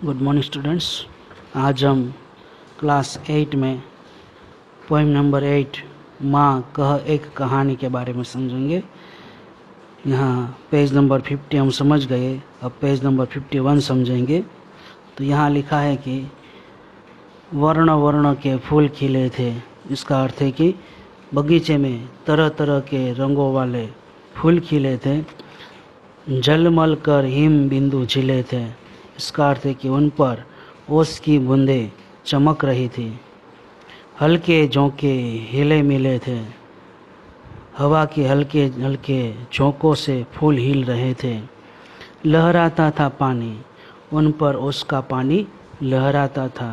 Good morning students. आज हम class 8 में पोएम नंबर 8 माँ कह एक कहानी के बारे में समझेंगे। यहाँ पेज नंबर 50 हम समझ गए, अब पेज नंबर 51 समझेंगे। तो यहाँ लिखा है कि वर्ण वर्ण के फूल खिले थे। इसका अर्थ है कि बगीचे में तरह तरह के रंगों वाले फूल खिले थे। झलमल कर हिम बिंदु झिले थे। इसका अर्थ है कि उन पर ओस की बूंदें चमक रही थी। हल्के झोंके हिले मिले थे। हवा के हल्के हल्के झोंकों से फूल हिल रहे थे। लहराता था पानी, उन पर ओस का पानी लहराता था।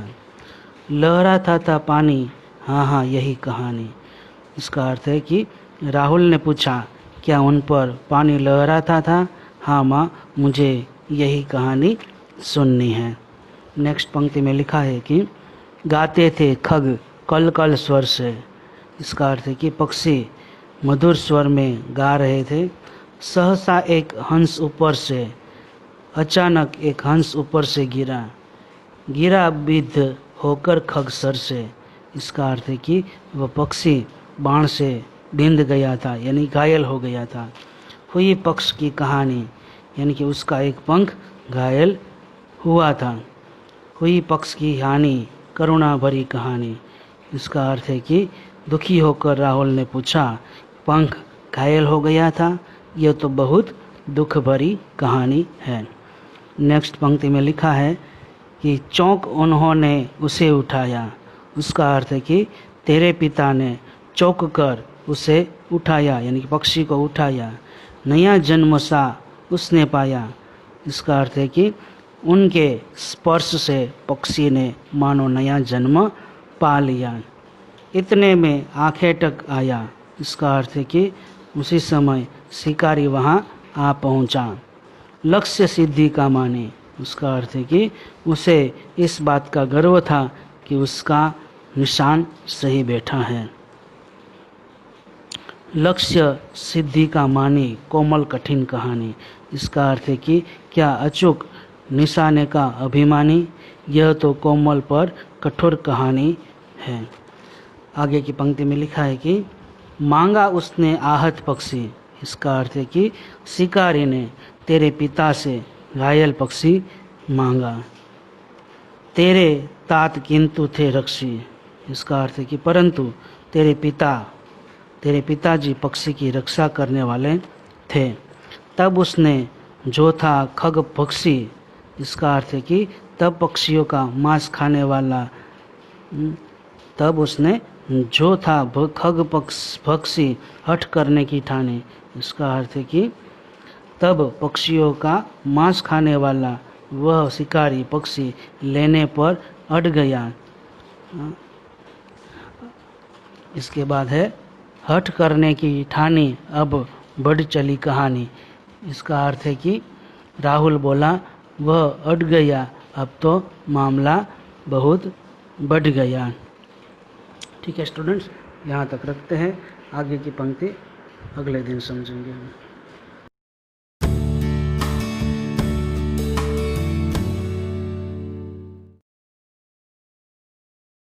लहराता था पानी, हाँ हाँ यही कहानी। इसका अर्थ है कि राहुल ने पूछा, क्या उन पर पानी लहराता था? हाँ माँ, मुझे यही कहानी सुननी है। नेक्स्ट पंक्ति में लिखा है कि गाते थे खग कल कल स्वर से। इसका अर्थ है कि पक्षी मधुर स्वर में गा रहे थे। सहसा एक हंस ऊपर से, अचानक एक हंस ऊपर से गिरा बिद्ध होकर खग सर से। इसका अर्थ है कि वह पक्षी बाण से बिंध गया था, यानी घायल हो गया था। हुई पक्ष की कहानी, यानी कि उसका एक पंख घायल हुआ था। हुई पक्ष की हानि, करुणा भरी कहानी। इसका अर्थ है कि दुखी होकर राहुल ने पूछा, पंख घायल हो गया था? यह तो बहुत दुख भरी कहानी है। नेक्स्ट पंक्ति में लिखा है कि चौंक उन्होंने उसे उठाया। उसका अर्थ है कि तेरे पिता ने चौंक कर उसे उठाया, यानी कि पक्षी को उठाया। नया जन्म सा उसने पाया। इसका अर्थ है कि उनके स्पर्श से पक्षी ने मानो नया जन्म पा लिया। इतने में आंखें टक आया। इसका अर्थ है कि उसी समय शिकारी वहां आ पहुंचा। लक्ष्य सिद्धि का माने। उसका अर्थ है कि उसे इस बात का गर्व था कि उसका निशान सही बैठा है। लक्ष्य सिद्धि का मानी, कोमल कठिन कहानी। इसका अर्थ है कि क्या अचूक निशाने का अभिमानी, यह तो कोमल पर कठोर कहानी है। आगे की पंक्ति में लिखा है कि मांगा उसने आहत पक्षी। इसका अर्थ है कि शिकारी ने तेरे पिता से घायल पक्षी मांगा। तेरे तात किंतु थे रक्षी। इसका अर्थ है कि परंतु तेरे पिताजी पक्षी की रक्षा करने वाले थे। तब उसने जो था खग पक्षी। इसका अर्थ है कि तब पक्षियों का मांस खाने वाला, तब उसने जो था खग पक्षी हठ करने की ठानी। इसका अर्थ है कि तब पक्षियों का मांस खाने वाला वह शिकारी पक्षी लेने पर अड़ गया। इसके बाद है हठ करने की ठानी, अब बढ़ चली कहानी। इसका अर्थ है कि राहुल बोला, वह अड़ गया, अब तो मामला बहुत बढ़ गया। ठीक है स्टूडेंट्स, यहाँ तक रखते हैं। आगे की पंक्ति अगले दिन समझेंगे हम।